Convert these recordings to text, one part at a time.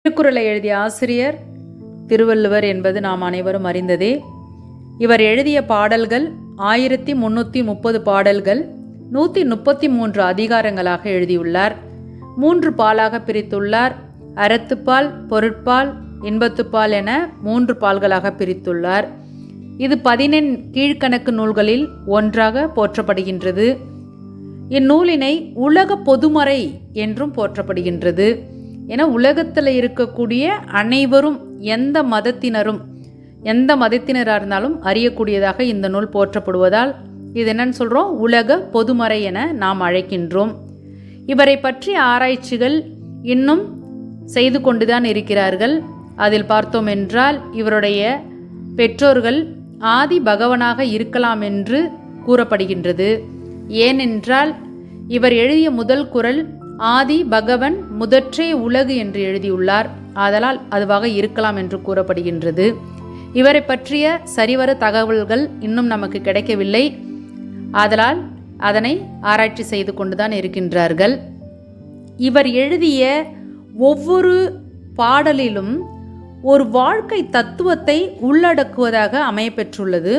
திருக்குறளை எழுதிய ஆசிரியர் திருவள்ளுவர் என்பது நாம் அனைவரும் அறிந்ததே. இவர் எழுதிய பாடல்கள் 1330 பாடல்கள், 133 அதிகாரங்களாக எழுதியுள்ளார். 3 பாலாக பிரித்துள்ளார். அறத்துப்பால், பொருட்பால், இன்பத்துப்பால் என 3 பால்களாக பிரித்துள்ளார். இது 14 கீழ்க்கணக்கு நூல்களில் ஒன்றாக போற்றப்படுகின்றது. இந்நூலினை உலக பொதுமறை என்றும் போற்றப்படுகின்றது. ஏன்னா உலகத்தில் இருக்கக்கூடிய அனைவரும் எந்த மதத்தினராக இருந்தாலும் அறியக்கூடியதாக இந்த நூல் போற்றப்படுவதால் இது என்னன்னு சொல்கிறோம், உலக பொதுமறை என நாம் அழைக்கின்றோம். இவரை பற்றிய ஆராய்ச்சிகள் இன்னும் செய்து கொண்டுதான் இருக்கிறார்கள். அதில் பார்த்தோம் என்றால் இவருடைய பெற்றோர்கள் ஆதி பகவனாக இருக்கலாம் என்று கூறப்படுகின்றது. ஏனென்றால் இவர் எழுதிய முதல் குறள் ஆதி பகவன் முதற்றே உலகு என்று எழுதியுள்ளார். ஆதலால் அதுவாக இருக்கலாம் என்று கூறப்படுகின்றது. இவரை பற்றிய சரிவர தகவல்கள் இன்னும் நமக்கு கிடைக்கவில்லை. ஆதலால் அதனை ஆராய்ச்சி செய்து கொண்டுதான் இருக்கின்றார்கள். இவர் எழுதிய ஒவ்வொரு பாடலிலும் ஒரு வாழ்க்கை தத்துவத்தை உள்ளடக்குவதாக அமையப்பெற்றுள்ளது.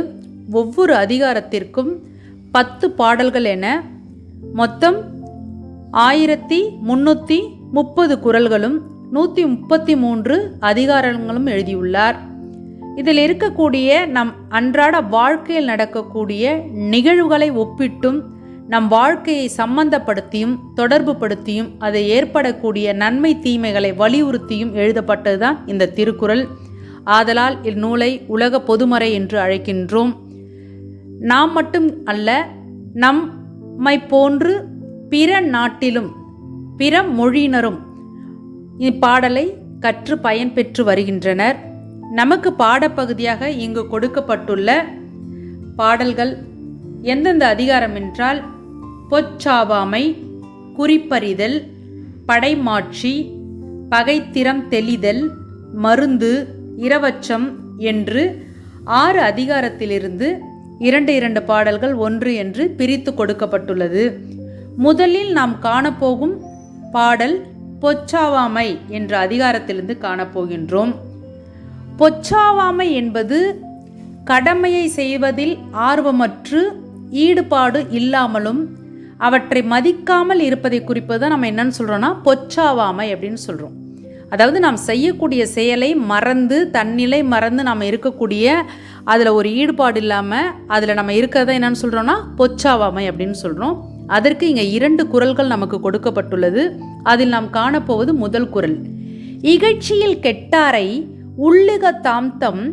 ஒவ்வொரு அதிகாரத்திற்கும் 10 பாடல்கள் என மொத்தம் 1330 குறள்களும் 133 அதிகாரங்களும் எழுதியுள்ளார். இதில் இருக்கக்கூடிய நம் அன்றாட வாழ்க்கையில் நடக்கக்கூடிய நிகழ்வுகளை ஒப்பிட்டும் நம் வாழ்க்கையை சம்பந்தப்படுத்தியும் தொடர்பு படுத்தியும் அதை ஏற்படக்கூடிய நன்மை தீமைகளை வலியுறுத்தியும் எழுதப்பட்டதுதான் இந்த திருக்குறள். ஆதலால் இந்நூலை உலக பொதுமறை என்று அழைக்கின்றோம். நாம் மட்டும் அல்ல, நம்மை போன்று பிற நாட்டிலும் பிற மொழியினரும் இப்பாடலை கற்று பயன்பெற்று வருகின்றனர். நமக்கு பாடப்பகுதியாக இங்கு கொடுக்கப்பட்டுள்ள பாடல்கள் எந்தெந்த அதிகாரம் என்றால் பொச்சாவாமை, குறிப்பறிதல், படைமாட்சி, பகைத்திறம் தெளிதல், மருந்து, இரவச்சம் என்று 6 அதிகாரத்திலிருந்து 2 பாடல்கள் 1 என்று பிரித்து கொடுக்கப்பட்டுள்ளது. முதலில் நாம் காணப்போகும் பாடல் பொச்சாவாமை என்ற அதிகாரத்திலிருந்து காணப்போகின்றோம். பொச்சாவாமை என்பது கடமையை செய்வதில் ஆர்வமற்று ஈடுபாடு இல்லாமலும் அவற்றை மதிக்காமல் இருப்பதை குறிப்பதை நம்ம என்னன்னு சொல்கிறோன்னா பொச்சாவாமை அப்படின்னு சொல்கிறோம். அதாவது நாம் செய்யக்கூடிய செயலை மறந்து தன்னிலை மறந்து நாம் இருக்கக்கூடிய அதில் ஒரு ஈடுபாடு இல்லாமல் அதில் நம்ம இருக்கிறத என்னன்னு சொல்கிறோன்னா பொச்சாவாமை அப்படின்னு சொல்கிறோம். அதற்கு இங்கே 2 குறள்கள் நமக்கு கொடுக்கப்பட்டுள்ளது. அதில் நாம் காணப்போவது முதல் குறள். இகழ்ச்சியில் கெட்டாரை உள்ளுக தாம்தம்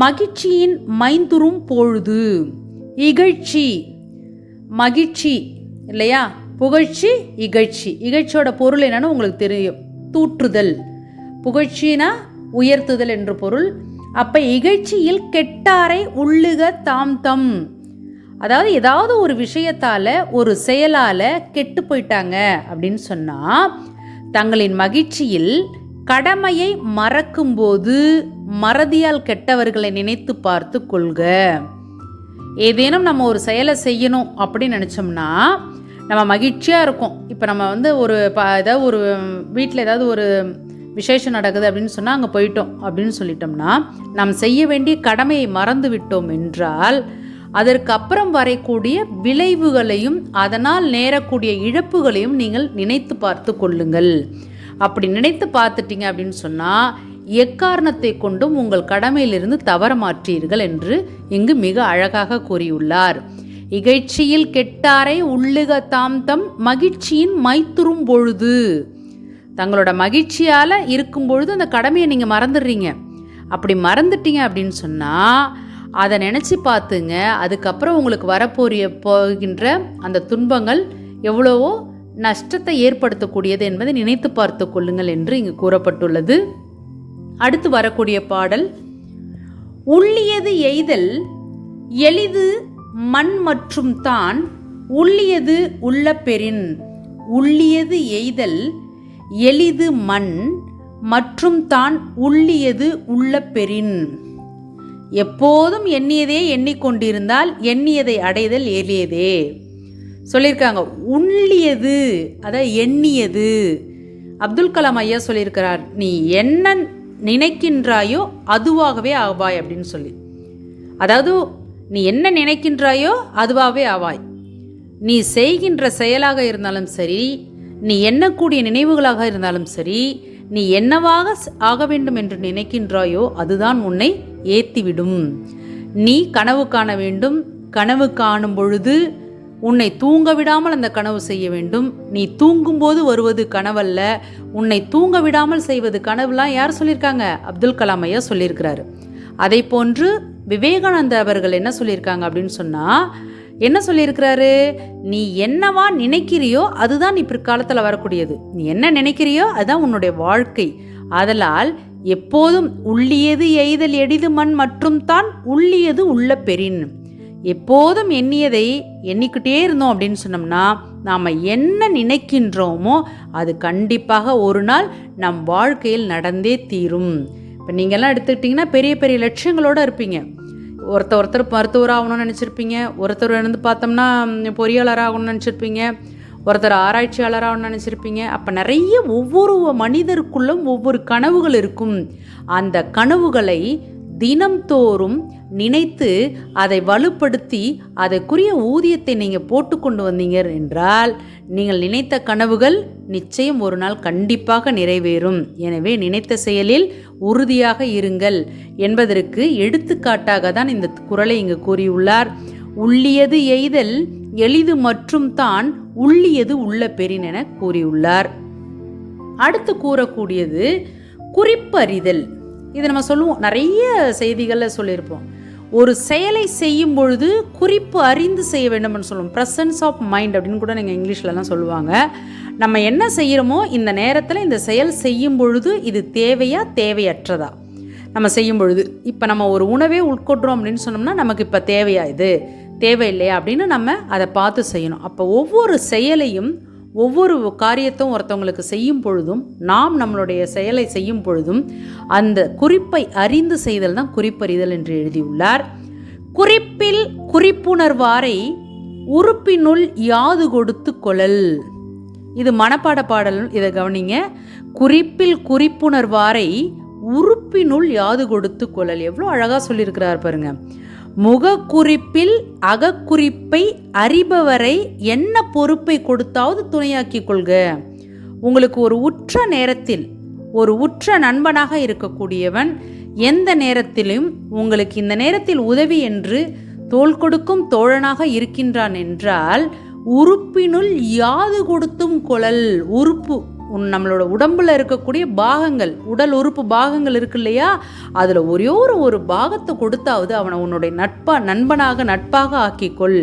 மகிழ்ச்சியின் மைந்துரும் பொழுது. இகழ்ச்சி மகிழ்ச்சி இல்லையா, புகழ்ச்சி இகழ்ச்சி. இகழ்ச்சியோட பொருள் என்னன்னு உங்களுக்கு தெரியும், தூற்றுதல். புகழ்ச்சினா உயர்த்துதல் என்று பொருள். அப்ப இகழ்ச்சியில் கெட்டாரை உள்ளுக தாம்தம், அதாவது ஏதாவது ஒரு விஷயத்தால ஒரு செயலால கெட்டு போயிட்டாங்க அப்படின்னு சொன்னா தங்களின் மகிழ்ச்சியில் கடமையை மறக்கும்போது மறதியால் கெட்டவர்களை நினைத்து பார்த்து கொள்க. ஏதேனும் நம்ம ஒரு செயலை செய்யணும் அப்படின்னு நினச்சோம்னா நம்ம மகிழ்ச்சியாக இருக்கும். இப்போ நம்ம ஏதாவது ஒரு வீட்டில் ஏதாவது ஒரு விசேஷம் நடக்குது அப்படின்னு சொன்னால் அங்கே போயிட்டோம் அப்படின்னு சொல்லிட்டோம்னா நாம் செய்ய வேண்டிய கடமையை மறந்து விட்டோம் என்றால் அதற்கு அப்புறம் வரக்கூடிய விளைவுகளையும் அதனால் நேரக்கூடிய இழப்புகளையும் நீங்கள் நினைத்து பார்த்து கொள்ளுங்கள். அப்படி நினைத்து பார்த்துட்டீங்க அப்படின்னு சொன்னால் எக்காரணத்தை கொண்டும் உங்கள் கடமையிலிருந்து தவற மாற்றீர்கள் என்று இங்கு மிக அழகாக கூறியுள்ளார். இகழ்ச்சியில் கெட்டாரை உள்ளுக தாம்தம் மகிழ்ச்சியின் மைத்துரும் பொழுது. தங்களோட மகிழ்ச்சியால் இருக்கும் பொழுது அந்த கடமையை நீங்கள் மறந்துடுறீங்க. அப்படி மறந்துட்டீங்க அப்படின்னு சொன்னால் அதை நினச்சி பார்த்துங்க. அதுக்கப்புறம் உங்களுக்கு போகின்ற அந்த துன்பங்கள் எவ்வளவோ நஷ்டத்தை ஏற்படுத்தக்கூடியது என்பதை நினைத்து பார்த்து கொள்ளுங்கள் என்று இங்கு கூறப்பட்டுள்ளது. அடுத்து வரக்கூடிய பாடல் உள்ளியது எய்தல் எளிது மண் மற்றும் தான் உள்ளியது உள்ள பெறின். உள்ளியது எய்தல் எளிது மண் மற்றும் தான் உள்ளியது உள்ள பெறின். எப்போதும் எண்ணியதே எண்ணிக்கொண்டிருந்தால் எண்ணியதை அடைதல் எளியதே சொல்லியிருக்காங்க. உள்ளியது அதாவது எண்ணியது அப்துல் கலாம் ஐயா சொல்லியிருக்கிறார், நீ என்ன நினைக்கின்றாயோ அதுவாகவே ஆவாய் அப்படின்னு சொல்லி. அதாவது நீ என்ன நினைக்கின்றாயோ அதுவாகவே ஆவாய். நீ செய்கின்ற செயலாக இருந்தாலும் சரி, நீ எண்ணக்கூடிய நினைவுகளாக இருந்தாலும் சரி, நீ என்னவாக ஆக வேண்டும் என்று நினைக்கின்றாயோ அதுதான் உன்னை ஏற்றிவிடும். நீ கனவு காண வேண்டும். கனவு காணும் பொழுது உன்னை தூங்க விடாமல் அந்த கனவு செய்ய வேண்டும். நீ தூங்கும்போது வருவது கனவல்ல, உன்னை தூங்க விடாமல் செய்வது கனவுலாம் யார் சொல்லியிருக்காங்க? அப்துல் கலாம் ஐயா சொல்லியிருக்கிறாரு. அதை போன்று விவேகானந்த அவர்கள் என்ன சொல்லியிருக்காங்க அப்படின்னு சொன்னால், என்ன சொல்லியிருக்கிறாரு? நீ என்னவா நினைக்கிறியோ அதுதான் நீ பிற்காலத்தில் வரக்கூடியது. நீ என்ன நினைக்கிறியோ அதுதான் உன்னுடைய வாழ்க்கை. ஆதலால் எப்போதும் உள்ளியது எய்தல் எளிது மண் மற்றும் தான் உள்ளியது உள்ள பெறின். எப்போதும் எண்ணியதை எண்ணிக்கிட்டே இருந்தோம் அப்படின்னு சொன்னோம்னா, நாம் என்ன நினைக்கின்றோமோ அது கண்டிப்பாக ஒரு நாள் நம் வாழ்க்கையில் நடந்தே தீரும். இப்போ நீங்கள்லாம் எடுத்துக்கிட்டிங்கன்னா பெரிய பெரிய லட்சியங்களோடு இருப்பீங்க. ஒருத்தர் மருத்துவராக ஆகணும்னு நினச்சிருப்பீங்க, ஒருத்தர் வந்து பார்த்தோம்னா பொறியாளராக ஆகணும்னு நினச்சிருப்பீங்க, ஒருத்தர் ஆராய்ச்சியாளராக ஆகணும்னு நினச்சிருப்பீங்க. அப்போ நிறைய ஒவ்வொரு மனிதருக்குள்ளும் ஒவ்வொரு கனவுகள் இருக்கும். அந்த கனவுகளை தினம்தோறும் நினைத்து அதை வலுப்படுத்தி அதற்குரிய ஊதியத்தை நீங்கள் போட்டு கொண்டு வந்தீங்க என்றால் நீங்கள் நினைத்த கனவுகள் நிச்சயம் ஒரு நாள் கண்டிப்பாக நிறைவேறும். எனவே நினைத்த செயலில் உறுதியாக இருங்கள் என்பதற்கு எடுத்துக்காட்டாக தான் இந்த குறளை இங்கு கூறியுள்ளார். உள்ளியது எய்தல் எளிது மற்றும் தான் உள்ளியது உள்ள பெறின் என கூறியுள்ளார். அடுத்து கூறக்கூடியது குறிப்பறிதல். இது நம்ம சொல்லுவோம், நிறைய செய்திகளில் சொல்லியிருப்போம். ஒரு செயலை செய்யும் பொழுது குறிப்பு அறிந்து செய்ய வேண்டும்னு சொல்லுவோம். ப்ரெசன்ஸ் ஆஃப் மைண்ட் அப்படின்னு கூட நீங்கள் இங்கிலீஷ்லலாம் சொல்லுவாங்க. நம்ம என்ன செய்கிறோமோ இந்த நேரத்தில் இந்த செயல் செய்யும் பொழுது இது தேவையா தேவையற்றதா நம்ம செய்யும் பொழுது, இப்போ நம்ம ஒரு உணவே உட்கொள்கிறோம் அப்படின்னு சொன்னோம்னா நமக்கு இப்போ தேவையா இது தேவையில்லையா அப்படின்னு நம்ம அதை பார்த்து செய்யணும். அப்போ ஒவ்வொரு செயலையும் ஒவ்வொரு காரியத்தும் ஒருத்தவங்களுக்கு செய்யும் பொழுதும் நாம் நம்மளுடைய செயலை செய்யும் பொழுதும் அந்த குறிப்பை அறிந்து செய்தல் தான் குறிப்பறிதல் என்று எழுதியுள்ளார். குறிப்பில் குறிப்புணர்வாரை உறுப்பினுள் யாது கொடுத்து கொள்ளல். இது மனப்பாட பாடல், இதை கவனிங்க. குறிப்பில் குறிப்புணர்வாரை உறுப்பினுள் யாது கொடுத்து கொள்ளல். எவ்வளோ அழகாக சொல்லியிருக்கிறார் பாருங்க. முகக்குறிப்பில் அகக்குறிப்பை அறிபவரை என்ன பொறுப்பை கொடுத்தாவது துணையாக்கி கொள்க. உங்களுக்கு ஒரு உற்ற நேரத்தில் ஒரு உற்ற நண்பனாக இருக்கக்கூடியவன் எந்த நேரத்திலும் உங்களுக்கு இந்த நேரத்தில் உதவி என்று தோள் கொடுக்கும் தோழனாக இருக்கின்றான் என்றால் உறுப்பினுள் யாது கொடுத்தும் கொள்ளல். உறுப்பு நம்மளோட உடம்புல இருக்கக்கூடிய பாகங்கள், உடல் உறுப்பு பாகங்கள் இருக்கு இல்லையா, அதில் ஒரே ஒரு பாகத்தை கொடுத்தாவது அவனை உன்னுடைய நண்பனாக ஆக்கிக்கொள்.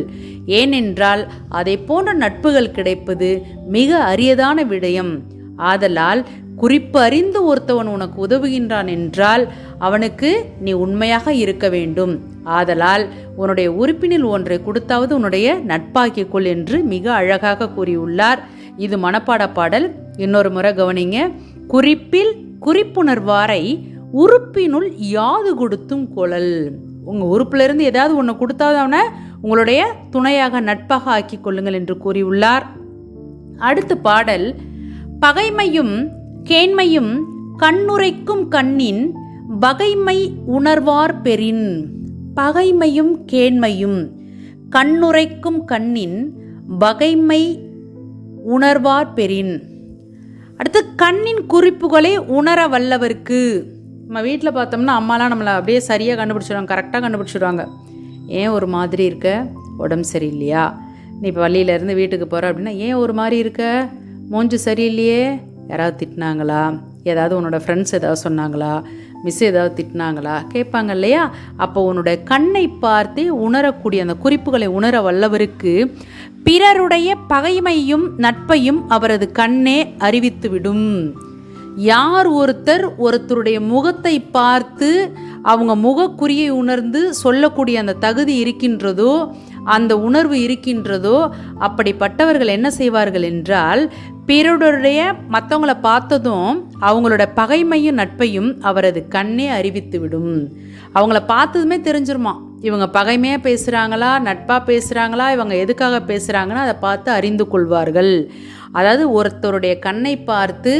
ஏனென்றால் அதை போன்ற நட்புகள் கிடைப்பது மிக அரியதான விடயம். ஆதலால் குறிப்பு அறிந்து ஒருத்தவன் உனக்கு உதவுகின்றான் என்றால் அவனுக்கு நீ உண்மையாக இருக்க வேண்டும். ஆதலால் உன்னுடைய உறுப்பினில் ஒன்றை கொடுத்தாவது உன்னுடைய நட்பாக்கிக்கொள் என்று மிக அழகாக கூறியுள்ளார். இது மனப்பாட பாடல். இன்னொரு முறை கவனிங்க. குறிப்பில் குறிப்புணர்வாரை உறுப்பினுள் யாது கொடுத்தும் கொள்ளல். உங்கள் உறுப்பிலிருந்து ஏதாவது ஒன்று கொடுத்தாவது அவனை உங்களுடைய துணையாக நட்பாக ஆக்கி கொள்ளுங்கள் என்று கூறியுள்ளார். அடுத்த பாடல், பகைமையும் கேண்மையும் கண்ணுரைக்கும் கண்ணின் பகைமை உணர்வார் பெறின். பகைமையும் கேண்மையும் கண்ணுரைக்கும் கண்ணின் பகைமை உணர்வார் பெறின். அடுத்து, கண்ணின் குறிப்புகளை உணர வல்லவருக்கு. நம்ம வீட்டில் பார்த்தோம்னா அம்மாலாம் நம்மளை அப்படியே சரியாக கண்டுபிடிச்சிடுவாங்க, கரெக்டாக கண்டுபிடிச்சிடுவாங்க. ஏன் ஒரு மாதிரி இருக்க, உடம்பு சரியில்லையா, நீ இப்போ வள்ளியிலேருந்து வீட்டுக்கு போகிற அப்படின்னா ஏன் ஒரு மாதிரி இருக்க, மூஞ்சு சரியில்லையே, யாராவது திட்டினாங்களா, ஏதாவது உன்னோட ஃப்ரெண்ட்ஸ் ஏதாவது சொன்னாங்களா, மிஸ் ஏதாவது திட்டினாங்களா கேட்பாங்க இல்லையா. அப்போ உன்னுடைய கண்ணை பார்த்தே உணரக்கூடிய அந்த குறிப்புகளை உணர வல்லவருக்கு பிறருடைய பகைமையும் நட்பையும் அவரது கண்ணே அறிவித்துவிடும். யார் ஒருத்தருடைய முகத்தை பார்த்து அவங்க முகக்குறியை உணர்ந்து சொல்லக்கூடிய அந்த தகுதி இருக்கின்றதோ, அந்த உணர்வு இருக்கின்றதோ, அப்படிப்பட்டவர்கள் என்ன செய்வார்கள் என்றால் பிறருடைய மற்றவங்களை பார்த்ததும் அவங்களோட பகைமையும் நட்பையும் அவரது கண்ணே அறிவித்துவிடும். அவங்கள பார்த்ததுமே தெரிஞ்சிருமா இவங்க பகைமையாக பேசுகிறாங்களா நட்பாக பேசுகிறாங்களா, இவங்க எதுக்காக பேசுகிறாங்கன்னா அதை பார்த்து அறிந்து கொள்வார்கள். அதாவது ஒருத்தருடைய கண்ணை பார்த்து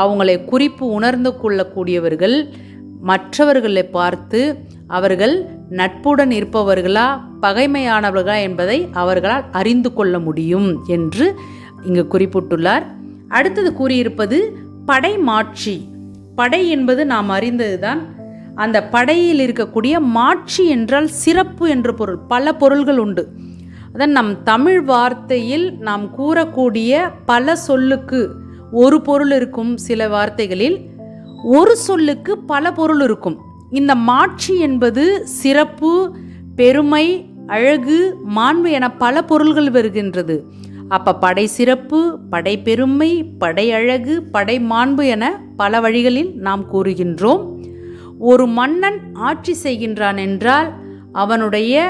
அவங்களை குறிப்பு உணர்ந்து கொள்ளக்கூடியவர்கள் மற்றவர்களை பார்த்து அவர்கள் நட்புடன் இருப்பவர்களா பகைமையானவர்களா என்பதை அவர்களால் அறிந்து கொள்ள முடியும் என்று இங்கு குறிப்பிட்டுள்ளார். அடுத்தது கூறியிருப்பது படை மாட்சி. படை என்பது நாம் அறிந்ததுதான். அந்த படையில் இருக்கக்கூடிய மாட்சி என்றால் சிறப்பு என்று பொருள். பல பொருள்கள் உண்டு. அதான் நம் தமிழ் வார்த்தையில் நாம் கூறக்கூடிய பல சொல்லுக்கு ஒரு பொருள் இருக்கும். சில வார்த்தைகளில் ஒரு சொல்லுக்கு பல பொருள் இருக்கும். இந்த மாட்சி என்பது சிறப்பு, பெருமை, அழகு, மாண்பு என பல பொருள்கள் வருகின்றது. அப்போ படை சிறப்பு, படை பெருமை, படை அழகு, படை மாண்பு என பல வழிகளில் நாம் கூறுகின்றோம். ஒரு மன்னன் ஆட்சி செய்கின்றான் என்றால் அவனுடைய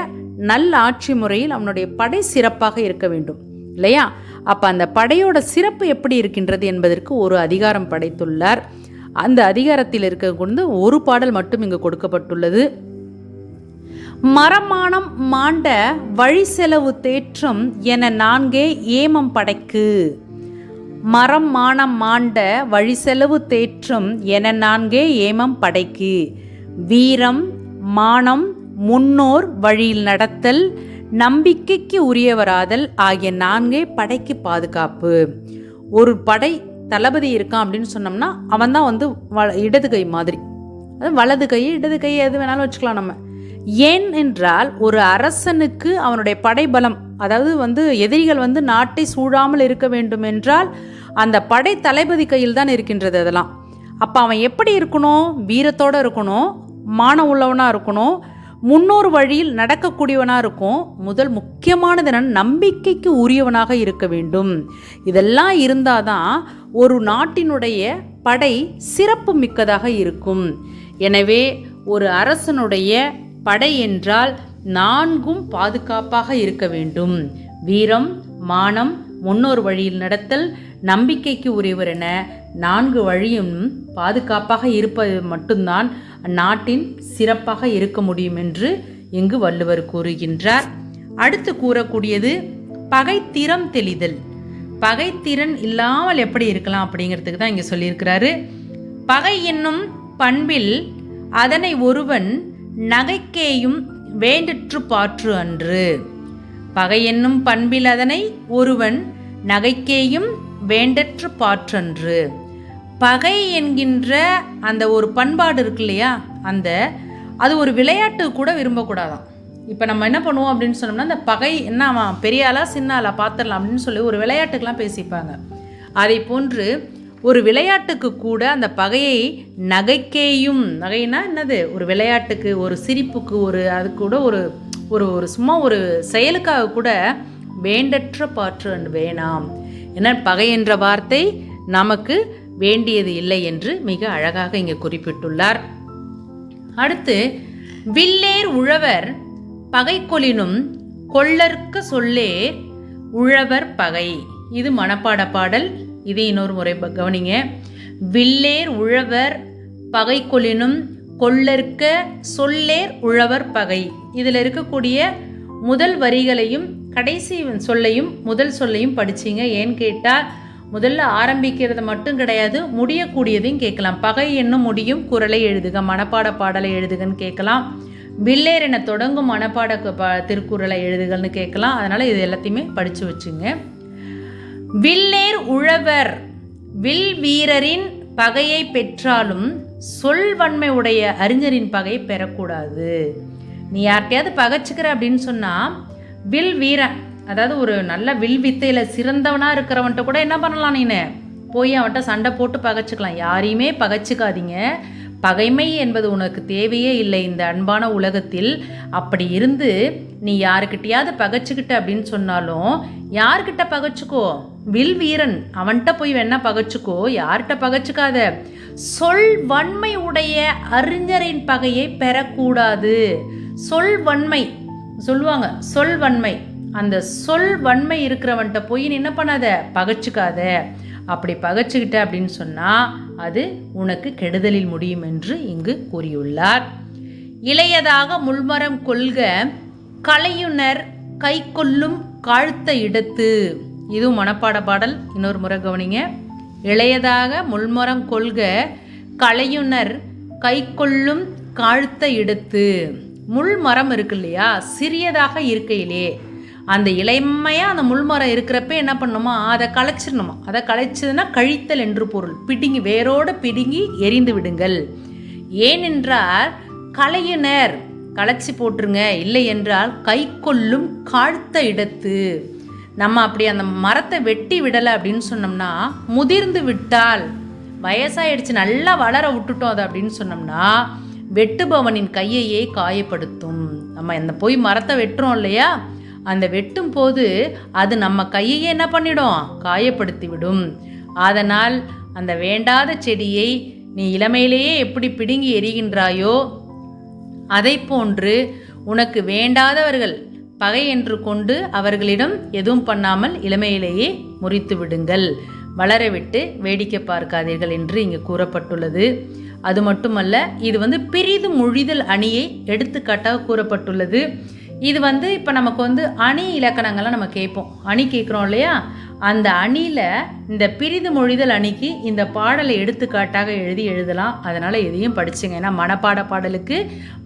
நல்ல ஆட்சி முறையில் அவனுடைய படை சிறப்பாக இருக்க வேண்டும் இல்லையா? அப்போ அந்த படையோட சிறப்பு எப்படி இருக்கின்றது என்பதற்கு ஒரு அதிகாரம் படைத்துள்ளார். அந்த அதிகாரத்தில் இருக்க ஒரு பாடல் மட்டும் இங்கு கொடுக்கப்பட்டுள்ளது. மரமானம் மாண்ட வழி செலவு தேற்றம் என நான்கே ஏமம் படைக்கு. மரம் மானம் மாண்ட வழி செலவு தேற்றம் என நான்கே ஏமம் படைக்கு. வீரம், மானம், முன்னோர் வழியில் நடத்தல், நம்பிக்கைக்கு உரியவராதல் ஆகிய நான்கே படைக்கு பாதுகாப்பு. ஒரு படை தளபதி இருக்கான் அப்படின்னு சொன்னோம்னா அவன் தான் இடது கை மாதிரி. அது வலது கை இடது கை எது வேணாலும் வச்சுக்கலாம் நம்ம. ஏன் என்றால் ஒரு அரசனுக்கு அவனுடைய படைபலம், அதாவது எதிரிகள் நாட்டை சூழாமல் இருக்க வேண்டும் என்றால் அந்த படை தளபதி கையில் தான் இருக்கின்றது அதெல்லாம். அப்போ அவன் எப்படி இருக்கணும்? வீரத்தோடு இருக்கணும், மான உள்ளவனாக இருக்கணும், முன்னோர் வழியில் நடக்கக்கூடியவனாக இருக்கும். முதல் முக்கியமானது என்னன்னா நம்பிக்கைக்கு உரியவனாக இருக்க வேண்டும். இதெல்லாம் இருந்தால் தான் ஒரு நாட்டினுடைய படை சிறப்பு மிக்கதாக இருக்கும். எனவே ஒரு அரசனுடைய படை என்றால் நான்கும் பாதுகாப்பாக இருக்க வேண்டும். வீரம், மானம், முன்னோர் வழியில் நடத்தல், நம்பிக்கைக்கு உரியவர் என 4 வழியும் பாதுகாப்பாக இருப்பது மட்டும்தான் நாட்டின் சிறப்பாக இருக்க முடியும் என்று இங்கு வள்ளுவர் கூறுகின்றார். அடுத்து கூறக்கூடியது பகைத்திறம் தெளிதல். பகைத்திறன் இல்லாமல் எப்படி இருக்கலாம் அப்படிங்கிறதுக்கு தான் இங்கே சொல்லியிருக்கிறாரு. பகை என்னும் பண்பில் அதனை ஒருவன் நகைக்கேயும் வேண்டற்று பாற்று அன்று. பகை என்னும் பண்பில் அதனை ஒருவன் நகைக்கேயும் வேண்டற்று பாற்றன்று. பகை என்கின்ற அந்த ஒரு பண்பாடு இருக்கு இல்லையா, அது ஒரு விளையாட்டு கூட விரும்பக்கூடாதான். இப்போ நம்ம என்ன பண்ணுவோம் அப்படின்னு சொன்னோம்னா, அந்த பகை என்ன அவன் பெரிய ஆளா சின்ன ஆளா பார்த்துடலாம் அப்படின்னு சொல்லி ஒரு விளையாட்டுக்கெலாம் பேசிப்பாங்க. அதை போன்று ஒரு விளையாட்டுக்கு கூட அந்த பகையை நகைக்கேயும், நகைனா என்னது, ஒரு விளையாட்டுக்கு, ஒரு சிரிப்புக்கு, அது கூட ஒரு சும்மா ஒரு செயலுக்காக கூட வேண்டற்ற பாற்று வேணாம். ஏன்னா பகை என்ற வார்த்தை நமக்கு வேண்டியது இல்லை என்று மிக அழகாக இங்கே குறிப்பிட்டுள்ளார். அடுத்து வில்லேர் உழவர் பகை கொளினும் கொள்ளற்கு சொல்லேர் உழவர் பகை. இது மனப்பாட பாடல். இது இன்னொரு முறை கவனிங்க. வில்லேர் உழவர் பகை கொளினும் கொள்ளற்க சொல்லேர் உழவர் பகை. இதில் இருக்கக்கூடிய முதல் வரிகளையும் கடைசி சொல்லையும் முதல் சொல்லையும் படிச்சிங்க. ஏன்னு கேட்டால் முதல்ல ஆரம்பிக்கிறது மட்டும் கிடையாது, முடியக்கூடியதையும் கேட்கலாம். பகை என்னும் முடியும் குறளை எழுதுக, மனப்பாட பாடலை எழுதுகன்னு கேட்கலாம். வில்லேர் என தொடங்கும் மனப்பாட திருக்குறளை எழுதுகள்னு கேட்கலாம். அதனால் இது எல்லாத்தையுமே படித்து வச்சுங்க. வில்லேர் உழவர், வில் வீரரின் பகையை பெற்றாலும் சொல்வன்மை உடைய அறிஞரின் பகையை பெறக்கூடாது. நீ யார்கிட்டையாவது பகைச்சிக்கிற அப்படின்னு சொன்னால் வில் வீரன், அதாவது ஒரு நல்ல வில் வித்தையில் சிறந்தவனாக இருக்கிறவன்ட்ட கூட என்ன பண்ணலாம், நீனு போய் அவன்கிட்ட சண்டை போட்டு பகைச்சிக்கலாம். யாரையுமே பகைச்சிக்காதீங்க. பகைமை என்பது உனக்கு தேவையே இல்லை இந்த அன்பான உலகத்தில். அப்படி இருந்து நீ யாருக்கிட்டையாவது பகைச்சிக்கிட்ட அப்படின்னு சொன்னாலும் யார்கிட்ட பகைச்சிக்கோ, வில் வீரன் அவன்கிட்ட போய் வேணா பகைச்சிக்கோ, யார்கிட்ட பகைச்சிக்காத. சொல் வன்மை உடைய அறிஞரின் பகையை பெறக்கூடாது. சொல் வன்மை சொல்லுவாங்க, சொல் வன்மை, அந்த சொல் வன்மை இருக்கிறவன்கிட்ட போய் நீ என்ன பண்ணாத, பகைச்சிக்காத. அப்படி பகைச்சிக்கிட்ட அப்படின்னு சொன்னால் அது உனக்கு கெடுதலில் முடியும் என்று இங்கு கூறியுள்ளார். இளையதாக முள்மரம் கொள்க கலையுனர் கை கொள்ளும் காழ்த்த இடத்து. இதுவும் மனப்பாட பாடல். இன்னொரு முறை கவனிங்க. இளையதாக முள்மரம் கொள்க கலையுணர் கைக்கொள்ளும் காழ்த்த எடுத்து. முள் மரம் இருக்கு இல்லையா, சிறியதாக இருக்கையிலே அந்த இளமையாக அந்த முள்மரம் இருக்கிறப்ப என்ன பண்ணணுமா, அதை களைச்சிடணுமா. அதை களைச்சதுன்னா கழித்தல் என்று பொருள். பிடுங்கி வேரோடு பிடுங்கி எரிந்து விடுங்கள். ஏனென்றால் கலையுனர் களைச்சி போட்டுருங்க, இல்லை என்றால் கை கொள்ளும் காழ்த்த இடத்து. நம்ம அப்படி அந்த மரத்தை வெட்டி விடலை அப்படின்னு சொன்னோம்னா, முதிர்ந்து விட்டால் வயசாயிடுச்சு நல்லா வளர விட்டுட்டோம் அதை அப்படின்னு சொன்னோம்னா வெட்டுபவனின் கையையே காயப்படுத்தும். நம்ம இந்த போய் மரத்தை வெட்டுறோம் இல்லையா, அந்த வெட்டும் போது அது நம்ம கையையே என்ன பண்ணிடும், காயப்படுத்தி விடும். அதனால் அந்த வேண்டாத செடியை நீ இளமையிலேயே எப்படி பிடுங்கி எறிகின்றாயோ அதை போன்று உனக்கு வேண்டாதவர்கள் பகை என்று கொண்டு அவர்களிடம் எதுவும் பண்ணாமல் இளமையிலேயே முறித்து விடுங்கள், வளரவிட்டு வேடிக்கை பார்க்காதீர்கள் என்று இங்கு கூறப்பட்டுள்ளது. அது மட்டுமல்ல, இது பிரிது மொழிதல் அணியை எடுத்துக்காட்டாக கூறப்பட்டுள்ளது. இது இப்போ நமக்கு அணி இலக்கணங்கள்லாம் நம்ம கேட்போம், அணி கேட்குறோம் இல்லையா, அந்த அணியில் இந்த பிரிது மொழிதல் அணிக்கு இந்த பாடலை எடுத்துக்காட்டாக எழுதலாம். அதனால் இதையும் படிச்சுங்க. ஏன்னா மனப்பாட பாடலுக்கு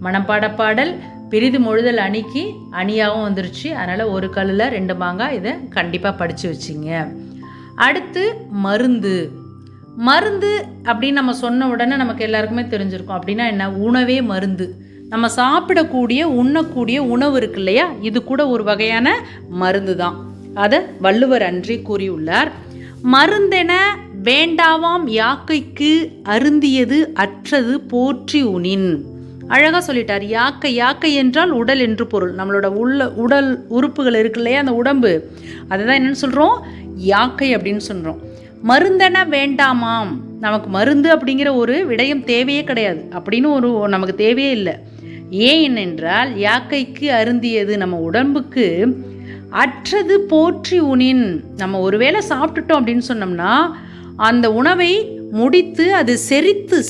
மனப்பாட பாடல், பிரிது மொழிதல் அணிக்கு அணியாகவும் வந்துருச்சு. அதனால் ஒரு கல்லில் 2 மாங்காய், இதை கண்டிப்பாக படித்து வச்சிங்க. அடுத்து மருந்து. மருந்து அப்படின்னு நம்ம சொன்ன உடனே நமக்கு எல்லாருக்குமே தெரிஞ்சிருக்கும். அப்படின்னா என்ன, உணவே மருந்து. நம்ம சாப்பிடக்கூடிய உண்ணக்கூடிய உணவு இருக்கு இல்லையா, இது கூட ஒரு வகையான மருந்து தான். அதை வள்ளுவர் அன்றே கூறியுள்ளார். மருந்தென வேண்டாவாம் யாக்கைக்கு அருந்தியது அற்றது போற்றி உணின். அழகாக சொல்லிட்டார். யாக்கை, யாக்கை என்றால் உடல் என்று பொருள். நம்மளோட உடல் உறுப்புகள் இருக்கு இல்லையா, அந்த உடம்பு, அதுதான் என்னன்னு சொல்கிறோம், யாக்கை அப்படின்னு சொல்கிறோம். மருந்தென வேண்டாமாம், நமக்கு மருந்து அப்படிங்கிற ஒரு விடயம் தேவையே கிடையாது, அப்படின்னு நமக்கு தேவையே இல்லை. ஏன் என்றால் யாக்கைக்கு அருந்தியது, நம்ம உடம்புக்கு அற்றது போற்றி உணின். நம்ம ஒருவேளை சாப்பிட்டுட்டோம் அப்படின்னு சொன்னோம்னா அந்த உணவை முடித்து அது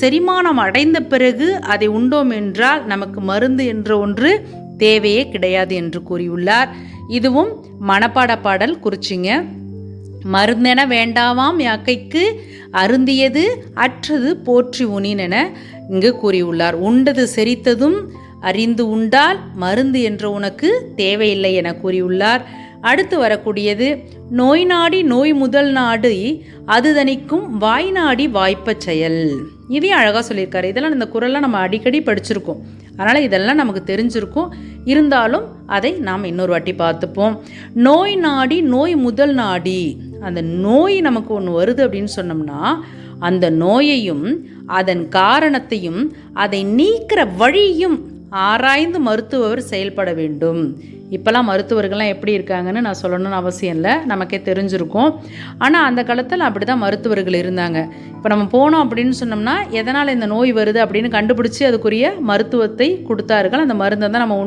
செரிமானம் அடைந்த பிறகு அதை உண்டோம் என்றால் நமக்கு மருந்து என்ற ஒன்று தேவையே கிடையாது என்று கூறியுள்ளார். இதுவும் மனப்பாட பாடல் குறிச்சிங்க. மருந்தென வேண்டாவாம் யாக்கைக்கு அருந்தியது அற்றது போற்றி உணின் என இங்கு கூறியுள்ளார். உண்டது செரித்ததும் அறிந்து உண்டால் மருந்து என்ற உனக்கு தேவையில்லை என கூறியுள்ளார். அடுத்து வரக்கூடியது நோய் நாடி நோய் முதல் நாடு அது தணிக்கும் வாய் நாடி வாய்ப்ப செயல். இதையும் அழகாக சொல்லியிருக்காரு. இதெல்லாம் இந்த குறள்லாம் நம்ம அடிக்கடி படிச்சிருக்கோம், அதனால் இதெல்லாம் நமக்கு தெரிஞ்சிருக்கும். இருந்தாலும் அதை நாம் இன்னொரு வாட்டி பார்த்துப்போம். நோய் நாடி நோய் முதல் நாடி, அந்த நோய் நமக்கு ஒன்று வருது அப்படின்னு சொன்னோம்னா அந்த நோயையும் அதன் காரணத்தையும் அதை நீக்கிற வழியும் ஆராய்ந்து மருத்துவர் செயல்பட வேண்டும். இப்போல்லாம் மருத்துவர்கள்லாம் எப்படி இருக்காங்கன்னு நான் சொல்லணும்னு அவசியம் இல்லை, நமக்கே தெரிஞ்சிருக்கும். ஆனால் அந்த காலத்தில் அப்படி தான் மருத்துவர்கள் இருந்தாங்க. இப்போ நம்ம போனோம் அப்படின்னு சொன்னோம்னா எதனால் இந்த நோய் வருது அப்படின்னு கண்டுபிடிச்சி அதுக்குரிய மருத்துவத்தை கொடுத்தார்கள். அந்த மருந்தை தான் நம்ம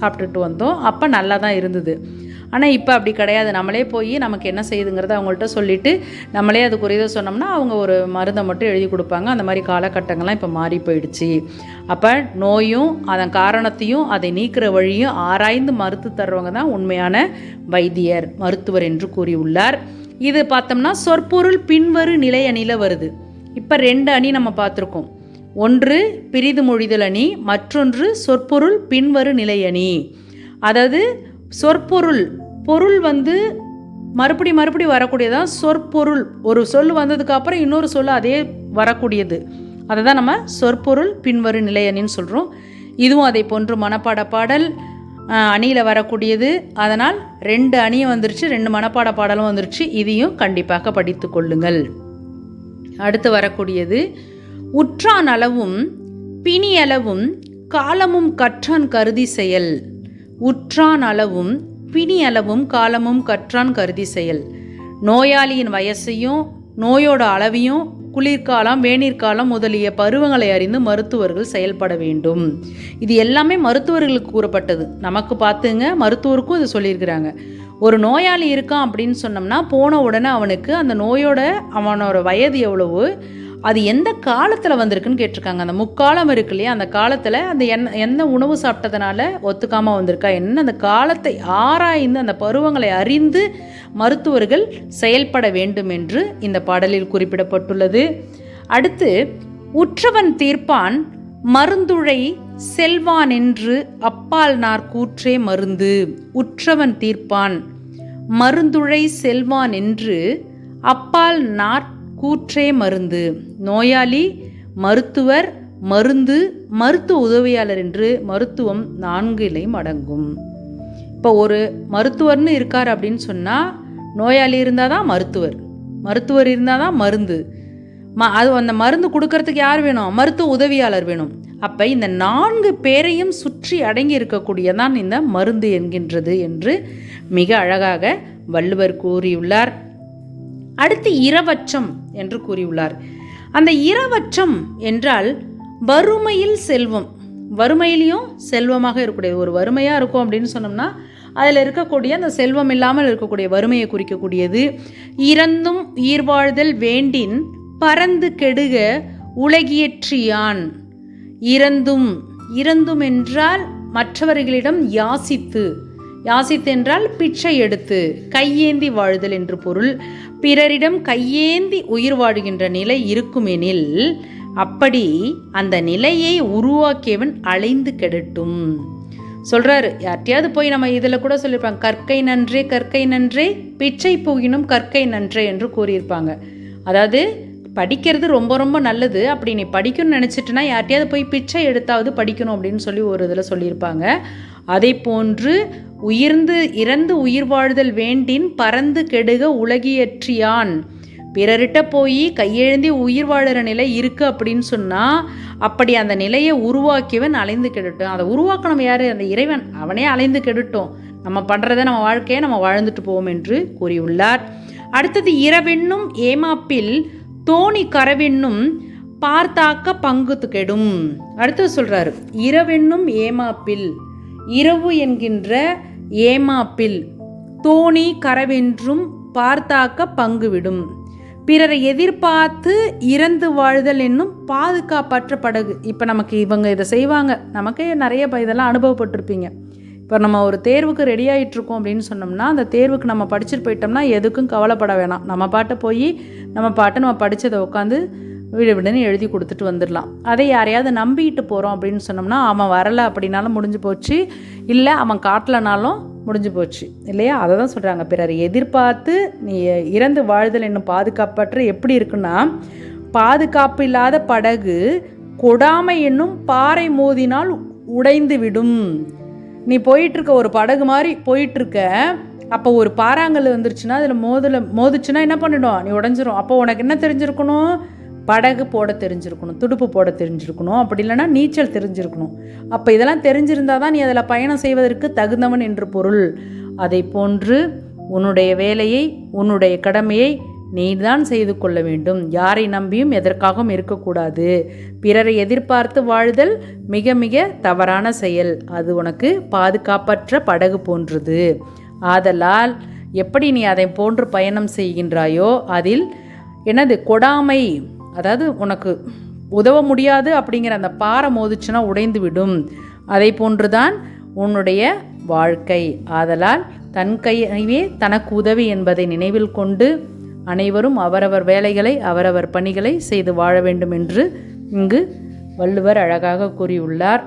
சாப்பிட்டுட்டு வந்தோம். அப்போ நல்லா தான் இருந்தது. ஆனால் இப்போ அப்படி கிடையாது. நம்மளே போய் நமக்கு என்ன செய்யுதுங்கிறத அவங்கள்ட்ட சொல்லிவிட்டு நம்மளே அதுக்குரியதை சொன்னோம்னா அவங்க ஒரு மருந்தை மட்டும் எழுதி கொடுப்பாங்க. அந்த மாதிரி காலகட்டங்கள்லாம் இப்போ மாறி போயிடுச்சு. அப்போ நோயும் அதன் காரணத்தையும் அதை நீக்கிற வழியும் ஆராய்ந்து மருத்து தர்றவங்க தான் உண்மையான வைத்தியர், மருத்துவர் என்று கூறியுள்ளார். இது பார்த்தோம்னா சொற்பொருள் பின்வரு நிலை அணியில் வருது. இப்போ 2 அணி நம்ம பார்த்துருக்கோம். ஒன்று பிரிது மொழிதல் அணி, மற்றொன்று சொற்பொருள் பின்வரு நிலை அணி. அதாவது சொற்பொருள் பொருள் மறுபடி வரக்கூடியதான் சொற்பொருள். ஒரு சொல் வந்ததுக்கு அப்புறம் இன்னொரு சொல் அதே வரக்கூடியது, அதை தான் நம்ம சொற்பொருள் பின்வரும் நிலையணின்னு சொல்கிறோம். இதுவும் அதை போன்று மனப்பாட பாடல் அணியில் வரக்கூடியது. அதனால் 2 அணியும் வந்துருச்சு, 2 மனப்பாட பாடலும் வந்துருச்சு. இதையும் கண்டிப்பாக படித்து கொள்ளுங்கள். அடுத்து வரக்கூடியது உற்றான் அளவும் பிணியளவும் காலமும் கற்றான் கருதி செயல். உற்றான் அளவும் பிணி அளவும் காலமும் கற்றான் கருதி செயல். நோயாளியின் வயசையும் நோயோட அளவையும் குளிர்காலம் வேநீர்காலம் முதலிய பருவங்களை அறிந்து மருத்துவர்கள் செயல்பட வேண்டும். இது எல்லாமே மருத்துவர்களுக்கு கூறப்பட்டது. நமக்கு பார்த்துங்க, மருத்துவருக்கும் இது சொல்லியிருக்கிறாங்க. ஒரு நோயாளி இருக்கான் அப்படின்னு சொன்னோம்னா போன உடனே அவனுக்கு அந்த நோயோட அவனோட வயது எவ்வளவு, அது எந்த காலத்தில் வந்திருக்குன்னு கேட்டிருக்காங்க. அந்த முக்காலம் இருக்கு இல்லையா, அந்த காலத்தில் அந்த எந்த உணவு சாப்பிட்டதுனால ஒத்துக்காமல் வந்திருக்கா என்ன, அந்த காலத்தை ஆராய்ந்து அந்த பருவங்களை அறிந்து மருத்துவர்கள் செயல்பட வேண்டும் என்று இந்த பாடலில் குறிப்பிடப்பட்டுள்ளது. அடுத்து, உற்றவன் தீர்ப்பான் மருந்துழை செல்வான் என்று அப்பால் நார் கூற்றே மருந்து. உற்றவன் தீர்ப்பான் மருந்துழை செல்வான் என்று அப்பால் நார் கூற்றே மருந்து. நோயாளி, மருத்துவர், மருந்து, மருத்துவ உதவியாளர் என்று மருத்துவம் 4 இலையும் அடங்கும். இப்போ ஒரு மருத்துவர்னு இருக்கார் அப்படின்னு சொன்னால், நோயாளி இருந்தால் தான் மருத்துவர், மருத்துவர் இருந்தால் தான் மருந்து, அது அந்த மருந்து கொடுக்கறதுக்கு யார் வேணும், மருத்துவ உதவியாளர் வேணும். அப்போ இந்த 4 பேரையும் சுற்றி அடங்கி இருக்கக்கூடியதான் இந்த மருந்து என்கின்றது என்று மிக அழகாக வள்ளுவர் கூறியுள்ளார். அடுத்து இரவச்சம் என்று கூறியுள்ளார். அந்த இரவச்சம் என்றால் வறுமையில் செல்வம், வறுமையிலையும் செல்வமாக இருக்கக்கூடியது. ஒரு வறுமையாக இருக்கும் அப்படின்னு சொன்னோம்னா அதில் இருக்கக்கூடிய அந்த செல்வம் இல்லாமல் இருக்கக்கூடிய வறுமையை குறிக்கக்கூடியது. இறந்தும் உயிர் வாழ்தல் வேண்டின் பறந்து கெடுக உலகியற்றியான். இறந்தும், இறந்தும் என்றால் மற்றவர்களிடம் யாசித்து, யாசித்து என்றால் பிச்சை எடுத்து கையேந்தி வாழ்தல் என்று பொருள். பிறரிடம் கையேந்தி உயிர் வாழ்கின்ற நிலை இருக்குமெனில் அப்படி அந்த நிலையை உருவாக்கியவன் அலைந்து கெடட்டும் சொல்கிறாரு. யார்ட்டையாவது போய் நம்ம இதில் கூட சொல்லியிருப்பாங்க, கற்கை நன்றே கற்கை நன்றே பிச்சை போகினும் கற்கை நன்றே என்று கூறியிருப்பாங்க. அதாவது படிக்கிறது ரொம்ப ரொம்ப நல்லது, அப்படி நீ படிக்கணும்னு நினச்சிட்டுனா யார்ட்டையாவது போய் பிச்சை எடுத்தாவது படிக்கணும் அப்படின்னு சொல்லி ஒரு இதில் சொல்லியிருப்பாங்க. அதை போன்று இறந்து உயிர் வாழ்தல் வேண்டின் பறந்து கெடுக உலகியற்றியான். பிறரிட்ட போய் கையெழுந்தி உயிர் வாழற நிலை இருக்குது அப்படின்னு சொன்னால் அப்படி அந்த நிலையை உருவாக்கியவன் அலைந்து கெடட்டும். அதை உருவாக்கணும் யார், அந்த இறைவன், அவனே அலைந்து கெடட்டும். நம்ம பண்ணுறதை நம்ம வாழ்க்கையை நம்ம வாழ்ந்துட்டு போவோம் என்று கூறியுள்ளார். அடுத்தது, இரவென்னும் ஏமாப்பில் தோணி கரவென்னும் பார்த்தாக்க பங்கு கெடும். அடுத்தது சொல்கிறாரு, இரவென்னும் ஏமாப்பில், இரவு என்கின்ற ஏமாப்பில் தோணி கரவென்றும் பார்த்தாக்க பங்கு விடும். பிறரை எதிர்பார்த்து இறந்து வாழ்தல் என்னும் பாதுகாப்பற்ற படகு. இப்போ நமக்கு இவங்க இதை செய்வாங்க, நமக்கே நிறைய இதெல்லாம் அனுபவப்பட்டிருப்பீங்க. இப்போ நம்ம ஒரு தேர்வுக்கு ரெடி ஆகிட்ருக்கோம் அப்படின்னு சொன்னோம்னா அந்த தேர்வுக்கு நம்ம படிச்சுட்டு போயிட்டோம்னா எதுக்கும் கவலைப்பட வேணாம். நம்ம நம்ம படித்ததை உட்காந்து விடுன்னு எழுதி கொடுத்துட்டு வந்துடலாம். அதை யாரையாவது நம்பிக்கிட்டு போகிறோம் அப்படின்னு சொன்னோம்னா அவன் வரலை அப்படின்னாலும் முடிஞ்சு போச்சு, இல்லை அவன் காட்டலனாலும் முடிஞ்சு போச்சு இல்லையா. அதை தான் சொல்கிறாங்க, பிறரை எதிர்பார்த்து நீ இறந்து வாழ்தல் என்னும் பாதுகாப்பற்ற எப்படி இருக்குன்னா, பாதுகாப்பு இல்லாத படகு கொடாமை என்னும் பாறை மோதினால் உடைந்து விடும். நீ போயிட்டுருக்க ஒரு படகு மாதிரி போயிட்டுருக்க, அப்போ ஒரு பாறாங்கல் வந்துருச்சுன்னா அதில் மோதுச்சுன்னா என்ன பண்ணிடும், நீ உடஞ்சிரும். அப்போ உனக்கு என்ன தெரிஞ்சிருக்கணும், படகு போட தெரிஞ்சிருக்கணும், துடுப்பு போட தெரிஞ்சிருக்கணும், அப்படி இல்லைன்னா நீச்சல் தெரிஞ்சிருக்கணும். அப்போ இதெல்லாம் தெரிஞ்சிருந்தால் தான் நீ அதில் பயணம் செய்வதற்கு தகுந்தவன் என்று பொருள். அதை போன்று உன்னுடைய வேலையை, உன்னுடைய கடமையை நீ தான் செய்து கொள்ள வேண்டும். யாரை நம்பியும் எதற்காகவும் இருக்கக்கூடாது. பிறரை எதிர்பார்த்து வாழ்தல் மிக மிக தவறான செயல். அது உனக்கு பாதுகாப்பற்ற படகு போன்றது. ஆதலால் எப்படி நீ அதை போன்று பயணம் செய்கின்றாயோ அதில் கொடாமை, அதாவது உனக்கு உதவ முடியாது அப்படிங்கிற அந்த பாறை மோதிச்சுன்னா உடைந்து விடும். அதை போன்றுதான் உன்னுடைய வாழ்க்கை. ஆதலால் தன் கையே தனக்கு உதவி என்பதை நினைவில் கொண்டு அனைவரும் அவரவர் வேலைகளை, அவரவர் பணிகளை செய்து வாழ வேண்டும் என்று இங்கு வள்ளுவர் அழகாக கூறியுள்ளார்.